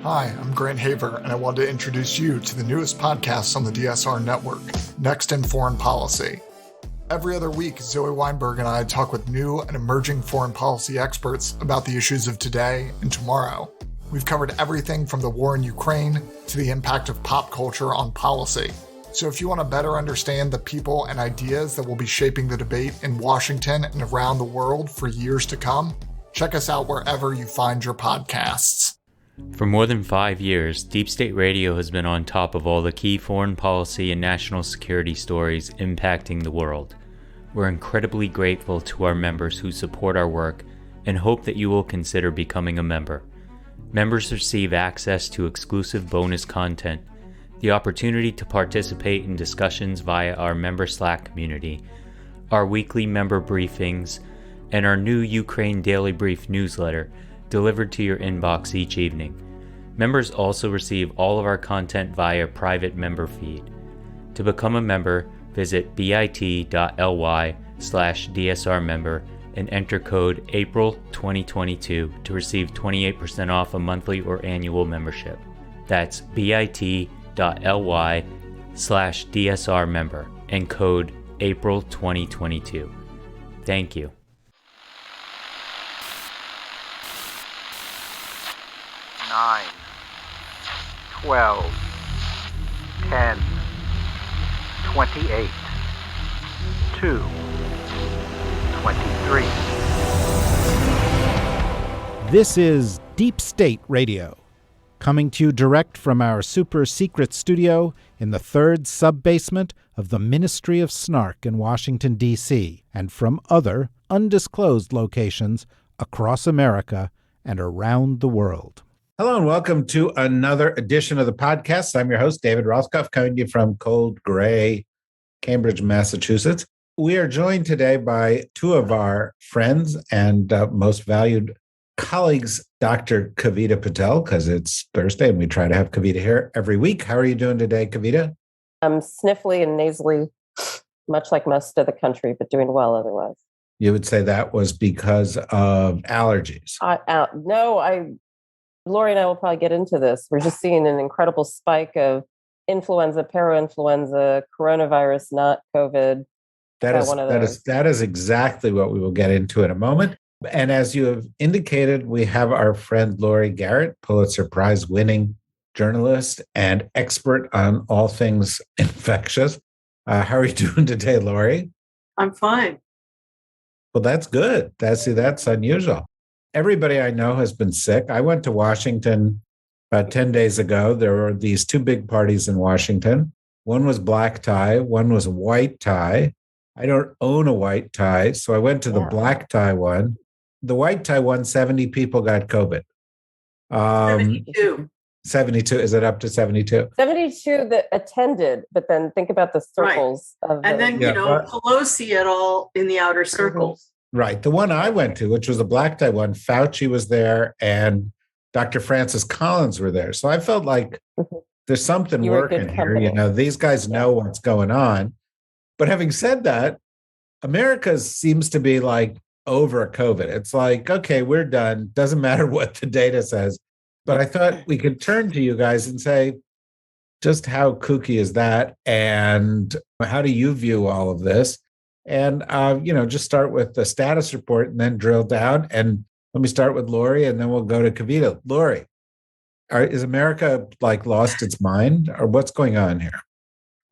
Hi, I'm Grant Haver, and I wanted to introduce you to the newest podcast on the DSR network, Next in Foreign Policy. Every other week, Zoe Weinberg and I talk with new and emerging foreign policy experts about the issues of today and tomorrow. We've covered everything from the war in Ukraine to the impact of pop culture on policy. So if you want to better understand the people and ideas that will be shaping the debate in Washington and around the world for years to come, check us out wherever you find your podcasts. For more than 5 years, Deep State Radio has been on top of all the key foreign policy and national security stories impacting the world. We're incredibly grateful to our members who support our work and hope that you will consider becoming a member. Members receive access to exclusive bonus content, the opportunity to participate in discussions via our member Slack community, our weekly member briefings, and our new Ukraine Daily Brief newsletter delivered to your inbox each evening. Members also receive all of our content via private member feed. To become a member, visit bit.ly/DSR member and enter code APRIL2022 to receive 28% off a monthly or annual membership. That's bit.ly/DSR member and code APRIL2022. Thank you. 9, 12, 10, 28, 2, 23. This is Deep State Radio, coming to you direct from our super secret studio in the third sub-basement of the Ministry of Snark in Washington, D.C., and from other undisclosed locations across America and around the world. Hello and welcome to another edition of the podcast. I'm your host, David Rothkopf, coming to you from cold, gray Cambridge, Massachusetts. We are joined today by two of our friends and most valued colleagues, Dr. Kavita Patel, because it's Thursday and we try to have Kavita here every week. How are you doing today, Kavita? I'm sniffly and nasally, much like most of the country, but doing well otherwise. You would say that was because of allergies? Laurie and I will probably get into this. We're just seeing an incredible spike of influenza, parainfluenza, coronavirus, not COVID. That is exactly what we will get into in a moment. And as you have indicated, we have our friend Laurie Garrett, Pulitzer Prize winning journalist and expert on all things infectious. How are you doing today, Laurie? I'm fine. Well, that's good. That's unusual. Everybody I know has been sick. I went to Washington about 10 days ago. There were these two big parties in Washington. One was black tie, one was white tie. I don't own a white tie, so I went to the black tie one. The white tie one, 70 people got COVID. 72. 72. Is it up to 72? 72 that attended, but then think about the circles. Right. And then, Pelosi et al. In the outer circles. Right. The one I went to, which was the black tie one, Fauci was there and Dr. Francis Collins were there. So I felt like there's something working here. These guys know what's going on. But having said that, America seems to be like over COVID. It's like, okay, we're done. Doesn't matter what the data says. But I thought we could turn to you guys and say, just how kooky is that? And how do you view all of this? And, just start with the status report and then drill down. And let me start with Laurie and then we'll go to Kavita. Laurie, is America lost its mind or what's going on here?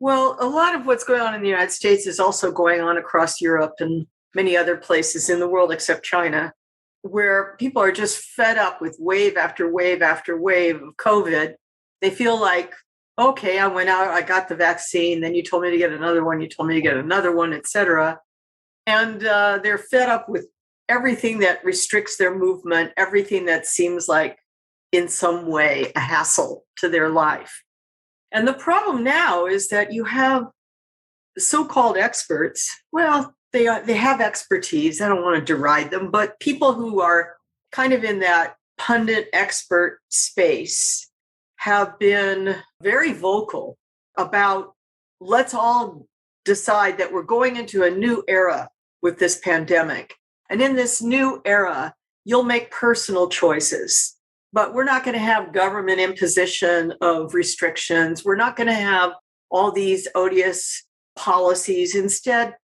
Well, a lot of what's going on in the United States is also going on across Europe and many other places in the world except China, where people are just fed up with wave after wave after wave of COVID. They feel like, okay, I went out, I got the vaccine, then you told me to get another one, you told me to get another one, et cetera. And they're fed up with everything that restricts their movement, everything that seems like in some way a hassle to their life. And the problem now is that you have so-called experts. Well, they have expertise. I don't want to deride them, but people who are kind of in that pundit expert space have been very vocal about let's all decide that we're going into a new era with this pandemic. And in this new era, you'll make personal choices. but we're not going to have government imposition of restrictions. We're not going to have all these odious policies. Instead,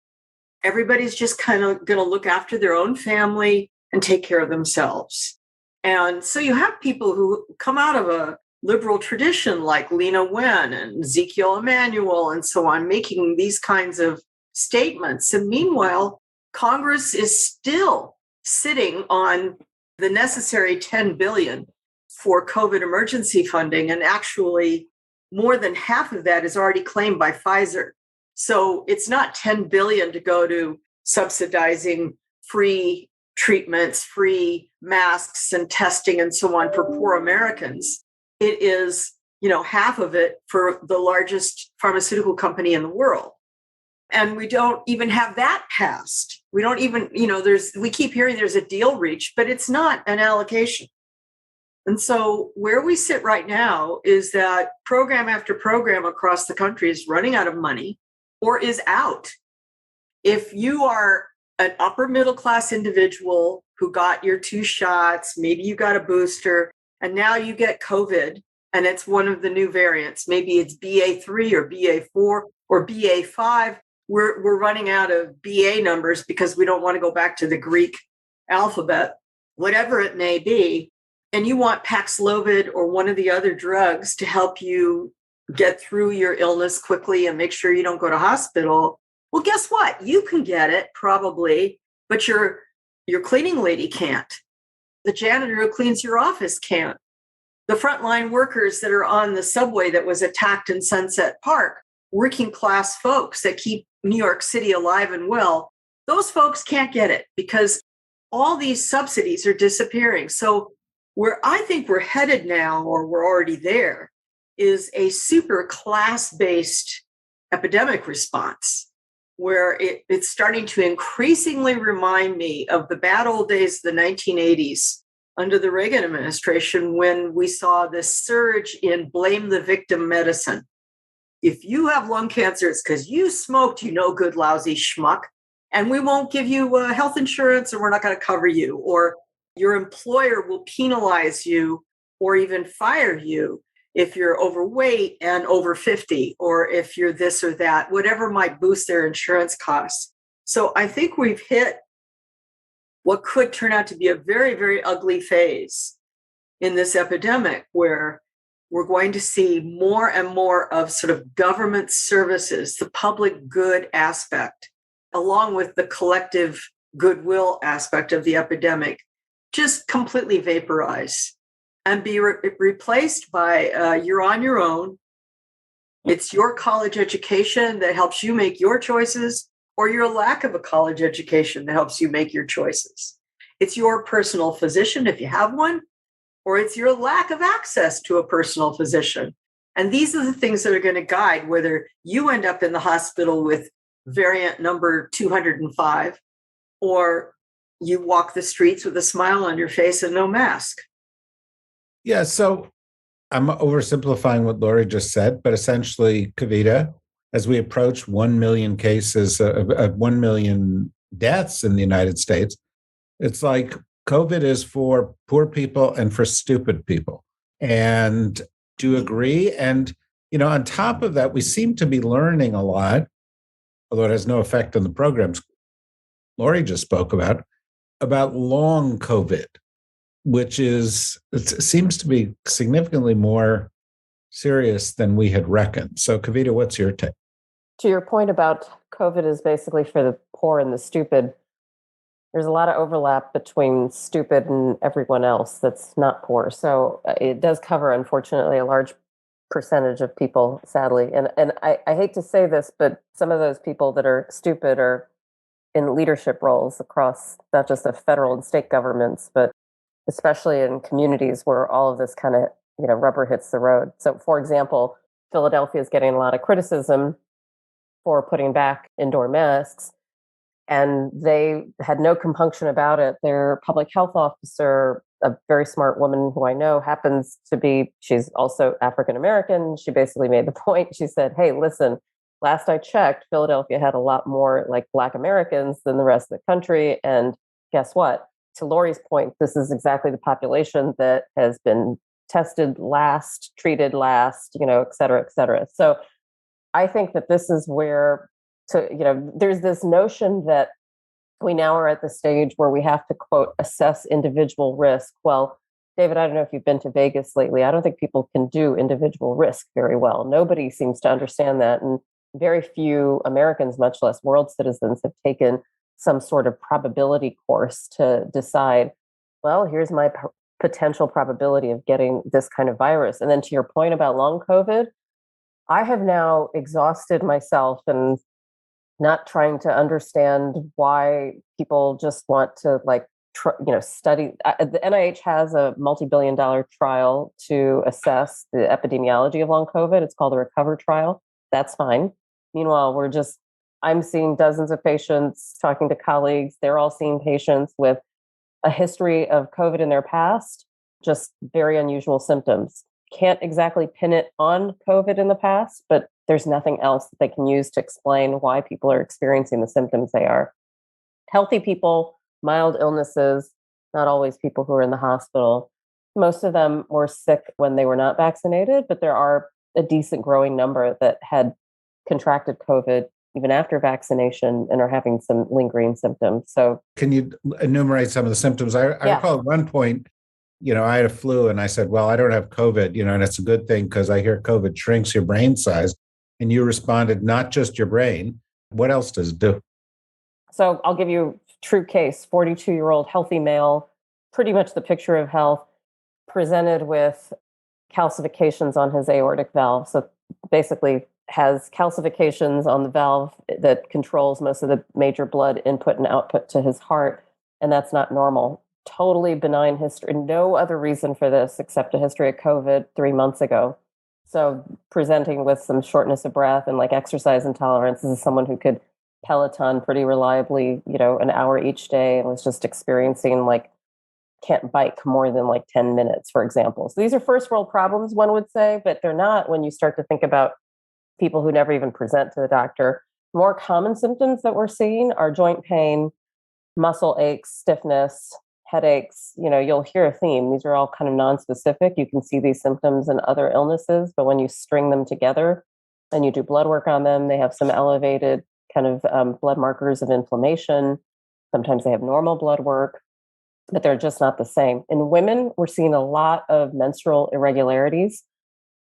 everybody's just kind of going to look after their own family and take care of themselves. And so you have people who come out of a liberal tradition like Lena Wen and Ezekiel Emanuel and so on, making these kinds of statements. And meanwhile, Congress is still sitting on the necessary $10 billion for COVID emergency funding. And actually, more than half of that is already claimed by Pfizer. So it's not $10 billion to go to subsidizing free treatments, free masks and testing and so on for poor Americans. It is, half of it for the largest pharmaceutical company in the world. And we don't even have that passed. We don't even, we keep hearing there's a deal reached, but it's not an allocation. And so where we sit right now is that program after program across the country is running out of money or is out. If you are an upper middle class individual who got your 2 shots, maybe you got a booster, and now you get COVID, and it's one of the new variants. Maybe it's BA3 or BA4 or BA5. We're running out of BA numbers because we don't want to go back to the Greek alphabet, whatever it may be. And you want Paxlovid or one of the other drugs to help you get through your illness quickly and make sure you don't go to hospital. Well, guess what? You can get it probably, but your cleaning lady can't. The janitor who cleans your office can't. The frontline workers that are on the subway that was attacked in Sunset Park, working class folks that keep New York City alive and well, those folks can't get it because all these subsidies are disappearing. So where I think we're headed now, or we're already there, is a super class-based epidemic response, where it's starting to increasingly remind me of the bad old days of the 1980s under the Reagan administration, when we saw this surge in blame the victim medicine. If you have lung cancer, it's because you smoked, good, lousy schmuck, and we won't give you health insurance, and we're not going to cover you, or your employer will penalize you or even fire you if you're overweight and over 50, or if you're this or that, whatever might boost their insurance costs. So I think we've hit what could turn out to be a very, very ugly phase in this epidemic, where we're going to see more and more of sort of government services, the public good aspect, along with the collective goodwill aspect of the epidemic, just completely vaporize and be replaced by you're on your own. It's your college education that helps you make your choices, or your lack of a college education that helps you make your choices. It's your personal physician, if you have one, or it's your lack of access to a personal physician. And these are the things that are going to guide whether you end up in the hospital with variant number 205, or you walk the streets with a smile on your face and no mask. Yeah, so I'm oversimplifying what Laurie just said, but essentially, Kavita, as we approach 1 million cases, 1 million deaths in the United States, it's like COVID is for poor people and for stupid people. And do you agree? And, on top of that, we seem to be learning a lot, although it has no effect on the programs Laurie just spoke about long COVID, which it seems to be significantly more serious than we had reckoned. So, Kavita, what's your take? To your point about COVID is basically for the poor and the stupid, there's a lot of overlap between stupid and everyone else that's not poor. So it does cover, unfortunately, a large percentage of people, sadly. And I hate to say this, but some of those people that are stupid are in leadership roles across not just the federal and state governments, but especially in communities where all of this kind of, rubber hits the road. So, for example, Philadelphia is getting a lot of criticism for putting back indoor masks, and they had no compunction about it. Their public health officer, a very smart woman who I know, she's also African American. She basically made the point. She said, hey, listen, last I checked, Philadelphia had a lot more like Black Americans than the rest of the country. And guess what? to Laurie's point, this is exactly the population that has been tested last, treated last, et cetera, et cetera. So I think that this is where, there's this notion that we now are at the stage where we have to, quote, assess individual risk. Well, David, I don't know if you've been to Vegas lately. I don't think people can do individual risk very well. Nobody seems to understand that. And very few Americans, much less world citizens, have taken some sort of probability course to decide, well, here's my potential probability of getting this kind of virus. And then to your point about long COVID, I have now exhausted myself and not trying to understand why people just want to study. The NIH has a multi-billion-dollar trial to assess the epidemiology of long COVID. It's called the RECOVER trial. That's fine. Meanwhile, I'm seeing dozens of patients, talking to colleagues. They're all seeing patients with a history of COVID in their past, just very unusual symptoms. Can't exactly pin it on COVID in the past, but there's nothing else that they can use to explain why people are experiencing the symptoms they are. Healthy people, mild illnesses, not always people who are in the hospital. Most of them were sick when they were not vaccinated, but there are a decent growing number that had contracted COVID even after vaccination and are having some lingering symptoms. So can you enumerate some of the symptoms? I recall at one point, I had a flu and I said, well, I don't have COVID, and it's a good thing because I hear COVID shrinks your brain size. And you responded, not just your brain. What else does it do? So I'll give you a true case, 42-year-old healthy male, pretty much the picture of health, presented with calcifications on his aortic valve. So basically has calcifications on the valve that controls most of the major blood input and output to his heart. And that's not normal. Totally benign history. No other reason for this except a history of COVID 3 months ago. So presenting with some shortness of breath and exercise intolerance. This is someone who could Peloton pretty reliably, an hour each day, and was just experiencing can't bike more than 10 minutes, for example. So these are first world problems, one would say, but they're not when you start to think about people who never even present to the doctor. More common symptoms that we're seeing are joint pain, muscle aches, stiffness, headaches. You'll hear a theme. These are all kind of non-specific. You can see these symptoms in other illnesses, but when you string them together and you do blood work on them, they have some elevated kind of blood markers of inflammation. Sometimes they have normal blood work, but they're just not the same. In women, we're seeing a lot of menstrual irregularities.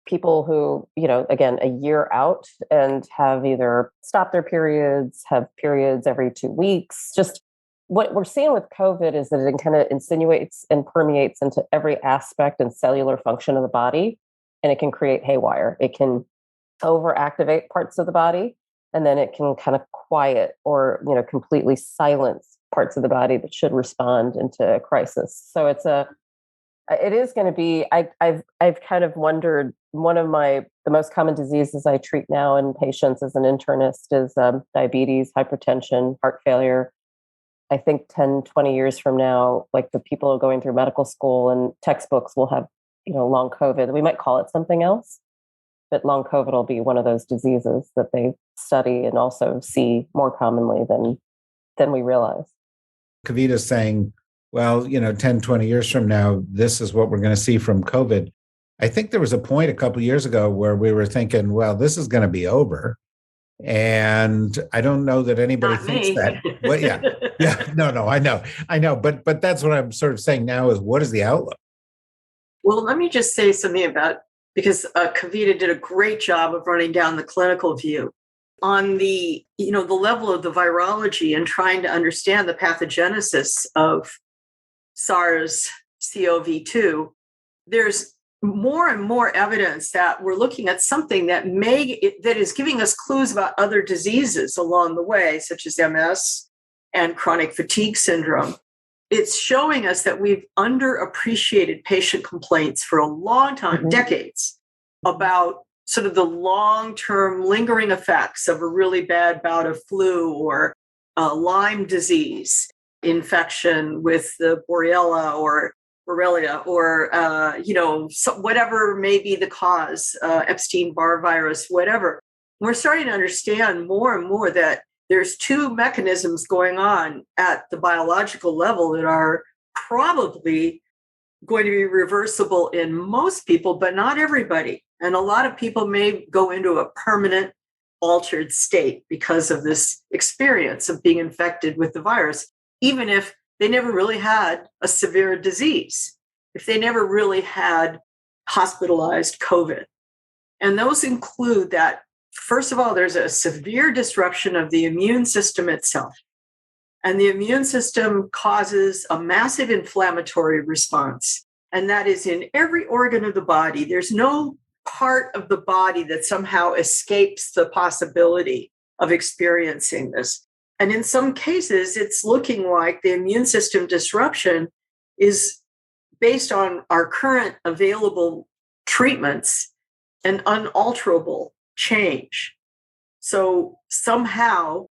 People who, again, a year out and have either stopped their periods, have periods every 2 weeks. Just what we're seeing with COVID is that it kind of insinuates and permeates into every aspect and cellular function of the body, and it can create haywire. It can overactivate parts of the body, and then it can kind of quiet or, completely silence parts of the body that should respond into a crisis. So it is going to be, I've kind of wondered, one of the most common diseases I treat now in patients as an internist is diabetes, hypertension, heart failure. I think 10, 20 years from now, the people who are going through medical school and textbooks will have, long COVID. We might call it something else, but long COVID will be one of those diseases that they study and also see more commonly than we realize. Kavita's saying, well, 10, 20 years from now, this is what we're going to see from COVID. I think there was a point a couple of years ago where we were thinking, well, this is going to be over. And I don't know that anybody thinks that. Well, yeah. No, I know. But that's what I'm sort of saying now is, what is the outlook? Well, let me just say something about, because Kavita did a great job of running down the clinical view on the level of the virology and trying to understand the pathogenesis of SARS-CoV-2. There's more and more evidence that we're looking at something that is giving us clues about other diseases along the way, such as MS and chronic fatigue syndrome. It's showing us that we've underappreciated patient complaints for a long time, decades, about sort of the long-term lingering effects of a really bad bout of flu or Lyme disease infection with the Borrelia or whatever may be the cause, Epstein-Barr virus, whatever. We're starting to understand more and more that there's two mechanisms going on at the biological level that are probably going to be reversible in most people, but not everybody. And a lot of people may go into a permanent altered state because of this experience of being infected with the virus, even if they never really had a severe disease, if they never really had hospitalized COVID. And those include that, first of all, there's a severe disruption of the immune system itself. And the immune system causes a massive inflammatory response. And that is in every organ of the body. There's no part of the body that somehow escapes the possibility of experiencing this. And in some cases, it's looking like the immune system disruption is based on our current available treatments an unalterable change. So somehow,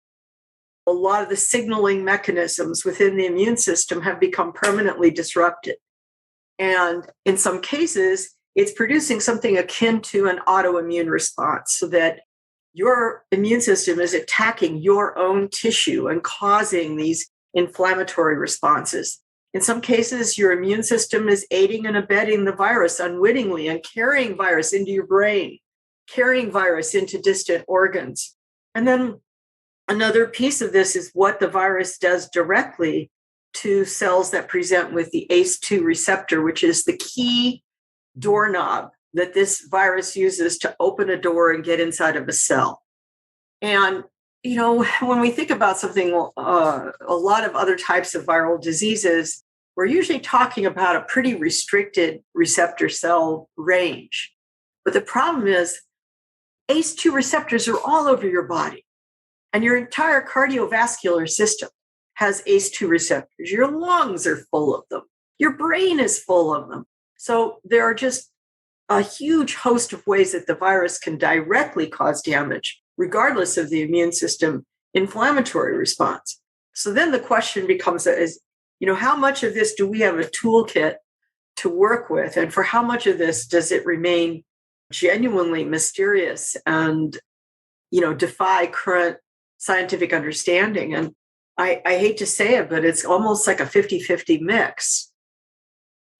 a lot of the signaling mechanisms within the immune system have become permanently disrupted. And in some cases, it's producing something akin to an autoimmune response, so that your immune system is attacking your own tissue and causing these inflammatory responses. In some cases, your immune system is aiding and abetting the virus unwittingly and carrying virus into your brain, carrying virus into distant organs. And then another piece of this is what the virus does directly to cells that present with the ACE2 receptor, which is the key doorknob that this virus uses to open a door and get inside of a cell. And, you know, when we think about something, a lot of other types of viral diseases, we're usually talking about a pretty restricted receptor cell range. But the problem is ACE2 receptors are all over your body, and your entire cardiovascular system has ACE2 receptors. Your lungs are full of them. Your brain is full of them. So there are just a huge host of ways that the virus can directly cause damage, regardless of the immune system inflammatory response. So then the question becomes, how much of this do we have a toolkit to work with? And for how much of this does it remain genuinely mysterious and, defy current scientific understanding? And I hate to say it, but it's almost like a 50-50 mix.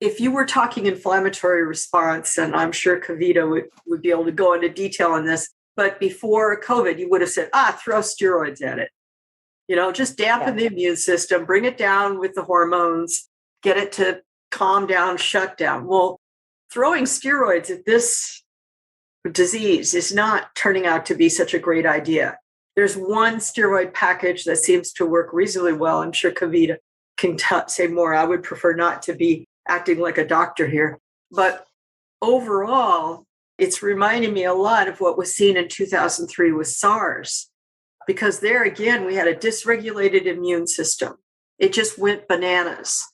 If you were talking inflammatory response, and I'm sure Kavita would be able to go into detail on this, but before COVID, you would have said, throw steroids at it. Just dampen the immune system, bring it down with the hormones, get it to calm down, shut down. Well, throwing steroids at this disease is not turning out to be such a great idea. There's one steroid package that seems to work reasonably well. I'm sure Kavita can say more. I would prefer not to be acting like a doctor here. But overall, it's reminding me a lot of what was seen in 2003 with SARS, because there again, we had a dysregulated immune system. It just went bananas.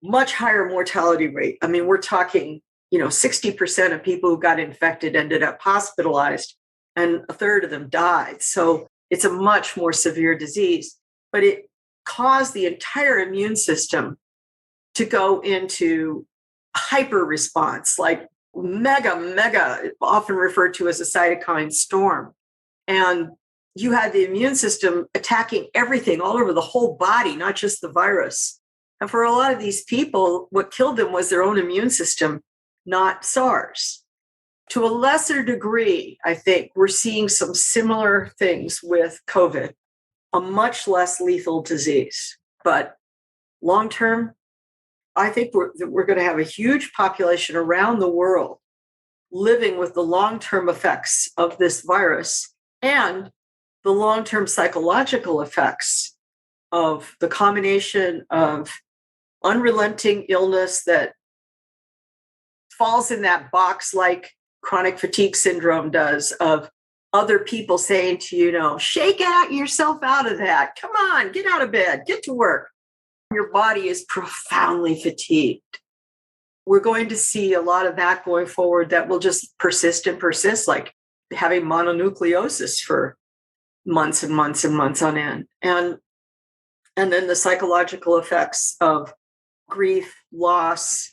Much higher mortality rate. I mean, we're talking, 60% of people who got infected ended up hospitalized, and a third of them died. So it's a much more severe disease, but it caused the entire immune system to go into hyper response, like mega, often referred to as a cytokine storm. And you had the immune system attacking everything all over the whole body, not just the virus. And for a lot of these people, what killed them was their own immune system, not SARS. To a lesser degree, I think we're seeing some similar things with COVID, a much less lethal disease. But long-term, I think we're going to have a huge population around the world living with the long-term effects of this virus and the long-term psychological effects of the combination of unrelenting illness that falls in that box like chronic fatigue syndrome does, of other people saying to you, shake yourself out of that. Come on, get out of bed, get to work. Your body is profoundly fatigued. We're going to see a lot of that going forward that will just persist, like having mononucleosis for months and months and months on end. And then the psychological effects of grief, loss,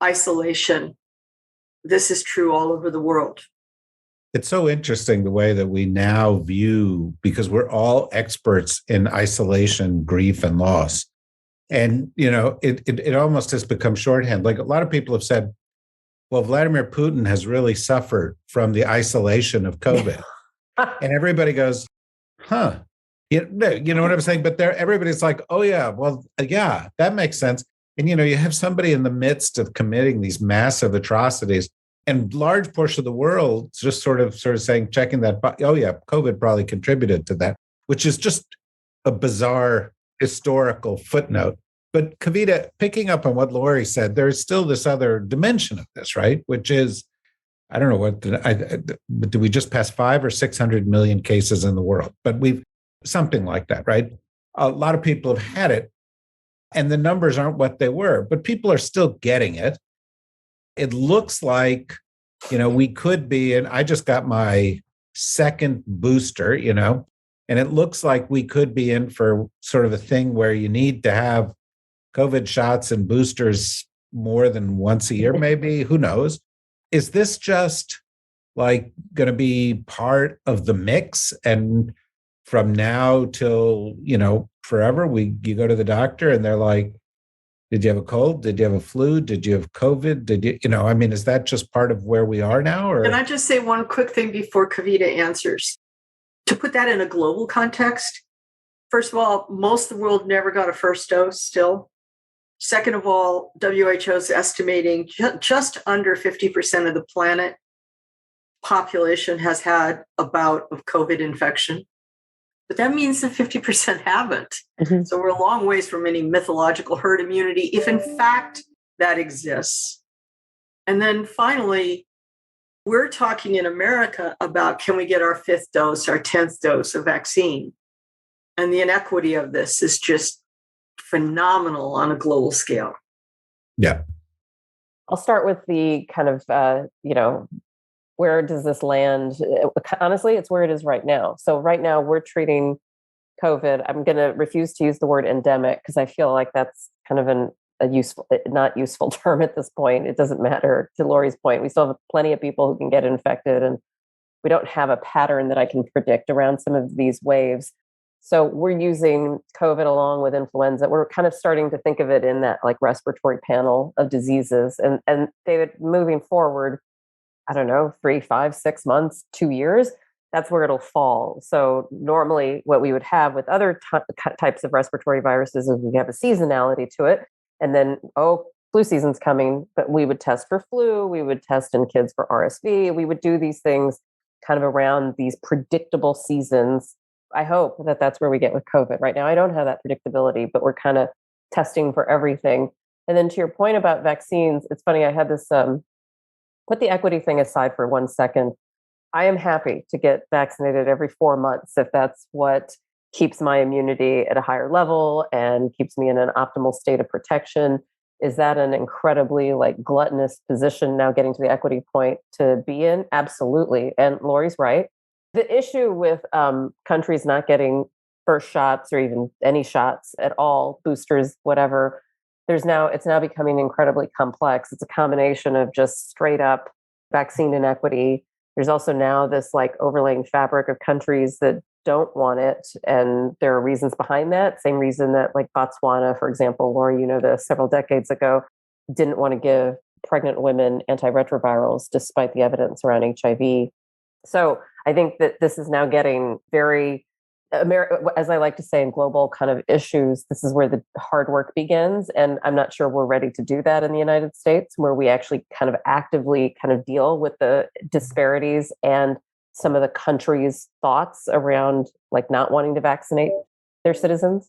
isolation. This is true all over the world. It's so interesting the way that we now view, because we're all experts in isolation, grief, and loss. And, it almost has become shorthand. Like a lot of people have said, well, Vladimir Putin has really suffered from the isolation of COVID. And everybody goes, huh. You know what I'm saying? But everybody's like, oh, yeah, well, yeah, that makes sense. And, you have somebody in the midst of committing these massive atrocities, and large portion of the world just sort of saying, checking that, oh, yeah, COVID probably contributed to that, which is just a bizarre historical footnote. But Kavita, picking up on what Laurie said, there's still this other dimension of this, right? Which is, I don't know what, do we just pass 500 or 600 million cases in the world? But we've something like that, right? A lot of people have had it, and the numbers aren't what they were, but people are still getting it. It looks like, we could be, and I just got my second booster, and it looks like we could be in for sort of a thing where you need to have COVID shots and boosters more than once a year, maybe. Who knows? Is this just like going to be part of the mix? And from now till, forever, you go to the doctor and they're like, did you have a cold? Did you have a flu? Did you have COVID? Did you, is that just part of where we are now? Or can I just say one quick thing before Kavita answers? To put that in a global context, first of all, most of the world never got a first dose still. Second of all, WHO is estimating just under 50% of the planet population has had a bout of COVID infection. But that means that 50% haven't. Mm-hmm. So we're a long ways from any mythological herd immunity, if in fact that exists. And then finally, we're talking in America about, can we get our 5th dose, our 10th dose of vaccine? And the inequity of this is just phenomenal on a global scale. Yeah. I'll start with the kind of, where does this land? Honestly, it's where it is right now. So right now we're treating COVID. I'm going to refuse to use the word endemic because I feel like that's kind of not useful term at this point. It doesn't matter. To Laurie's point, we still have plenty of people who can get infected, and we don't have a pattern that I can predict around some of these waves. So we're using COVID along with influenza. We're kind of starting to think of it in that like respiratory panel of diseases. And David, moving forward, I don't know, 3, 5, 6 months, 2 years, that's where it'll fall. So normally what we would have with other types of respiratory viruses is we have a seasonality to it. And then, flu season's coming, but we would test for flu. We would test in kids for RSV. We would do these things kind of around these predictable seasons. I hope that that's where we get with COVID. Right now, I don't have that predictability, but we're kind of testing for everything. And then to your point about vaccines, it's funny, I had this, put the equity thing aside for 1 second. I am happy to get vaccinated every 4 months if that's what keeps my immunity at a higher level and keeps me in an optimal state of protection. Is that an incredibly gluttonous position now getting to the equity point to be in? Absolutely. And Laurie's right. The issue with countries not getting first shots or even any shots at all, boosters, whatever, it's now becoming incredibly complex. It's a combination of just straight up vaccine inequity. There's also now this overlaying fabric of countries that don't want it. And there are reasons behind that. Same reason that Botswana, for example, Laurie, this several decades ago, didn't want to give pregnant women antiretrovirals despite the evidence around HIV. So I think that this is now getting very, as I like to say in global kind of issues, this is where the hard work begins. And I'm not sure we're ready to do that in the United States, where we actually kind of actively kind of deal with the disparities and some of the country's thoughts around not wanting to vaccinate their citizens.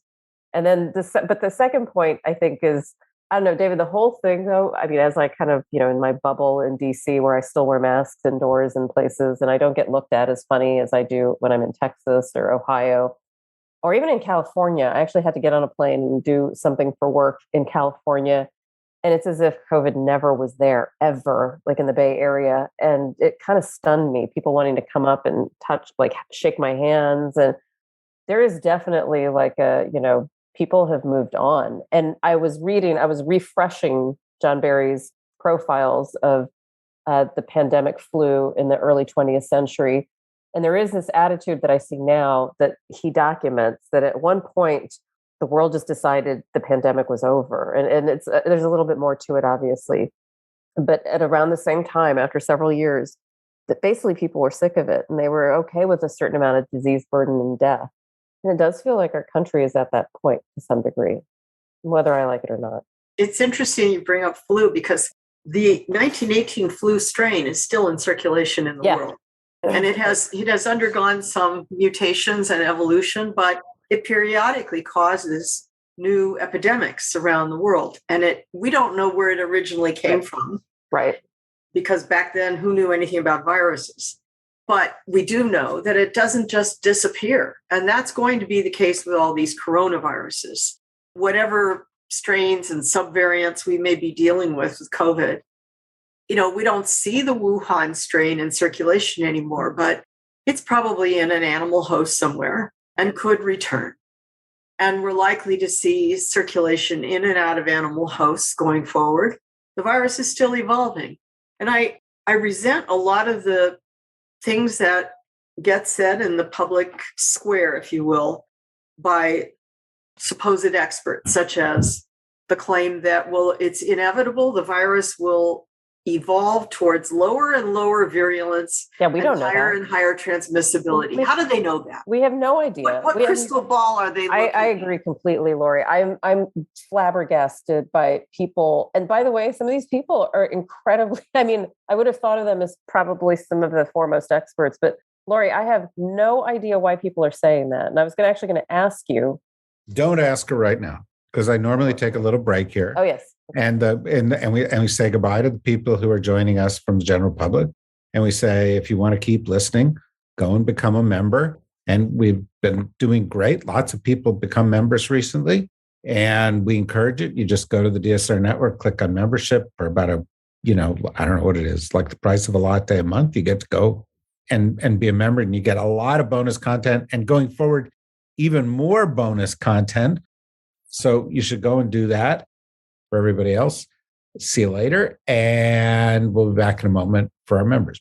And then but the second point I think is, I don't know, David, the whole thing though, I mean, as I kind of, in my bubble in DC where I still wear masks indoors in places and I don't get looked at as funny as I do when I'm in Texas or Ohio or even in California. I actually had to get on a plane and do something for work in California. And it's as if COVID never was there ever, in the Bay Area. And it kind of stunned me, people wanting to come up and touch, shake my hands. And there is definitely people have moved on. And I was refreshing John Barry's profiles of the pandemic flu in the early 20th century. And there is this attitude that I see now that he documents that at one point, the world just decided the pandemic was over. And it's there's a little bit more to it, obviously. But at around the same time, after several years, that basically people were sick of it and they were okay with a certain amount of disease burden and death. And it does feel like our country is at that point to some degree, whether I like it or not. It's interesting you bring up flu because the 1918 flu strain is still in circulation in the world. And it has undergone some mutations and evolution, but it periodically causes new epidemics around the world. And we don't know where it originally came from. Right. Because back then, who knew anything about viruses? But we do know that it doesn't just disappear. And that's going to be the case with all these coronaviruses. Whatever strains and subvariants we may be dealing with COVID, we don't see the Wuhan strain in circulation anymore, but it's probably in an animal host somewhere and could return. And we're likely to see circulation in and out of animal hosts going forward. The virus is still evolving. And I resent a lot of the things that get said in the public square, if you will, by supposed experts, such as the claim that, it's inevitable, the virus will evolve towards lower and lower virulence, we don't know higher and higher transmissibility. How do they know that? We have no idea. What crystal ball are they looking I agree completely, Laurie. I'm flabbergasted by people. And by the way, some of these people are incredibly, I would have thought of them as probably some of the foremost experts, but Laurie, I have no idea why people are saying that. And I was actually going to ask you. Don't ask her right now, because I normally take a little break here. Oh, yes. And we say goodbye to the people who are joining us from the general public. And we say, if you want to keep listening, go and become a member. And we've been doing great. Lots of people become members recently. And we encourage it. You just go to the DSR network, click on membership for about I don't know what it is, like the price of a latte a month. You get to go and be a member, and you get a lot of bonus content. And going forward, even more bonus content. So you should go and do that. For everybody else, see you later. And we'll be back in a moment for our members.